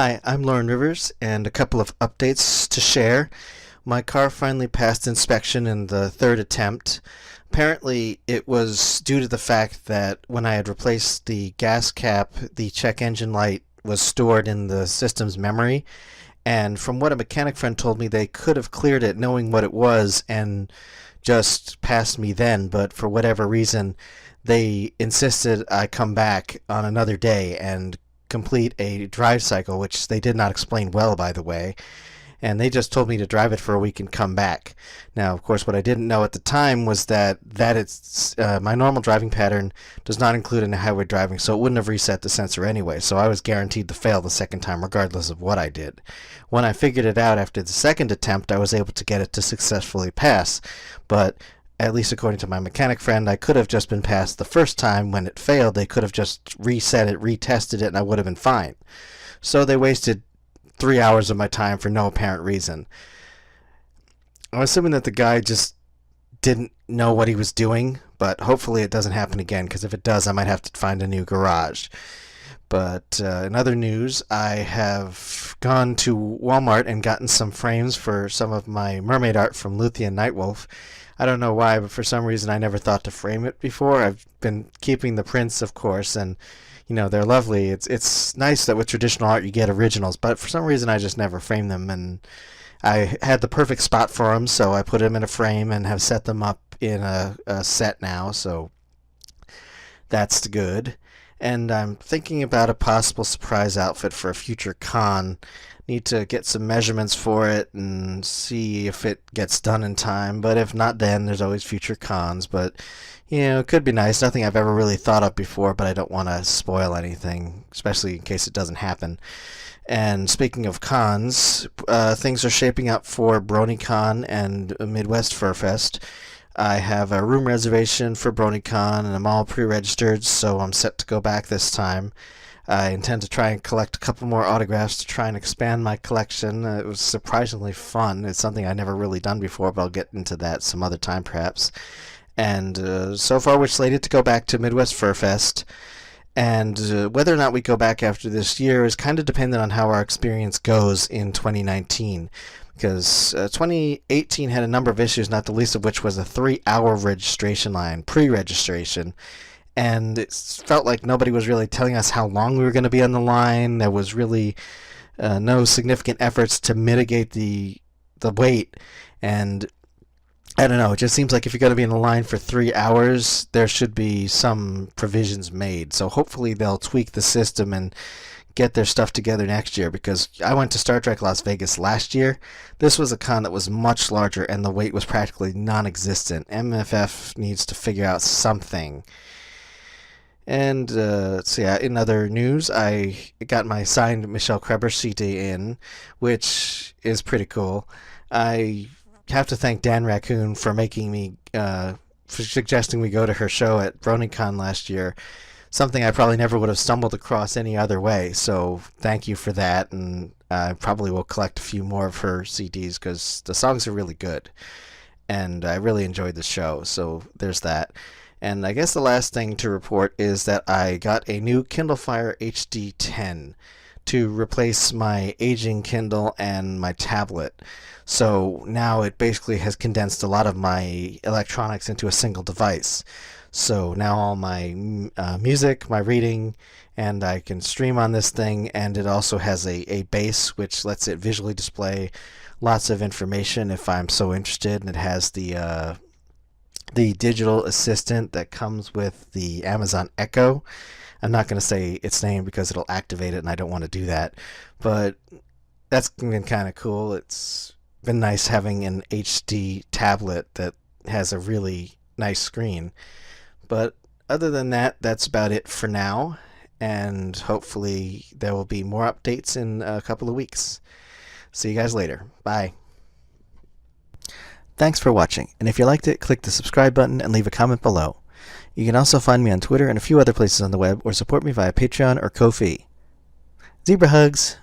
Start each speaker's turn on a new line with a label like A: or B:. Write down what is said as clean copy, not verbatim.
A: Hi, I'm Lauren Rivers, and a couple of updates to share. My car finally passed inspection in the third attempt. Apparently, it was due to the fact that when I had replaced the gas cap, the check engine light was stored in the system's memory. And from what a mechanic friend told me, they could have cleared it knowing what it was and just passed me then, but for whatever reason, they insisted I come back on another day and complete a drive cycle, which they did not explain well, by the way. And they just told me to drive it for a week and come back. Now, of course, what I didn't know at the time was that it's my normal driving pattern does not include any highway driving, so it wouldn't have reset the sensor anyway. So I was guaranteed to fail the second time, regardless of what I did. When I figured it out after the second attempt, I was able to get it to successfully pass. But at least according to my mechanic friend, I could have just been passed the first time. When it failed, they could have just reset it, retested it, and I would have been fine. So they wasted 3 hours of my time for no apparent reason. I'm assuming that the guy just didn't know what he was doing, but hopefully it doesn't happen again, because if it does, I might have to find a new garage. But in other news, I have gone to Walmart and gotten some frames for some of my Mermaid Art from Luthien Nightwolf. I don't know why, but for some reason I never thought to frame it before. I've been keeping the prints, of course, and they're lovely. It's nice that with traditional art you get originals, but for some reason I just never frame them, and I had the perfect spot for them, so I put them in a frame and have set them up in a set now, so that's good. And I'm thinking about a possible surprise outfit for a future con. Need to get some measurements for it and see if it gets done in time, but if not, then there's always future cons. But it could be nice. Nothing I've ever really thought of before, but I don't want to spoil anything, especially in case it doesn't happen. And speaking of cons, things are shaping up for BronyCon and Midwest Fur Fest. I have a room reservation for BronyCon, and I'm all pre-registered, so I'm set to go back this time. I intend to try and collect a couple more autographs to try and expand my collection. It was surprisingly fun. It's something I've never really done before, but I'll get into that some other time perhaps. And so far we're slated to go back to Midwest Fur Fest. And whether or not we go back after this year is kind of dependent on how our experience goes in 2019. Because 2018 had a number of issues, not the least of which was a 3-hour registration line, pre-registration. And it felt like nobody was really telling us how long we were going to be on the line. There was really no significant efforts to mitigate the wait. And I don't know, it just seems like if you're going to be in the line for 3 hours, there should be some provisions made. So hopefully they'll tweak the system and get their stuff together next year, because I went to Star Trek Las Vegas last year. This was a con that was much larger and the wait was practically non-existent. MFF needs to figure out something. And so yeah, in other news, I got my signed Michelle Creber CD in, which is pretty cool. I have to thank Dan Raccoon for making me, for suggesting we go to her show at BronyCon last year. Something I probably never would have stumbled across any other way, so thank you for that, and I probably will collect a few more of her CDs, because the songs are really good, and I really enjoyed the show, so there's that. And I guess the last thing to report is that I got a new Kindle Fire HD 10 to replace my aging Kindle and my tablet. So now it basically has condensed a lot of my electronics into a single device. So now all my music, my reading, and I can stream on this thing, and it also has a base which lets it visually display lots of information if I'm so interested, and it has the digital assistant that comes with the Amazon Echo. I'm not going to say its name because it'll activate it, and I don't want to do that, but that's been kind of cool. It's been nice having an HD tablet that has a really nice screen. But other than that, that's about it for now, and hopefully there will be more updates in a couple of weeks. See you guys later. Bye. Thanks for watching, and if you liked it, click the subscribe button and leave a comment below. You can also find me on Twitter and a few other places on the web, or support me via Patreon or Ko-fi. Zebra hugs!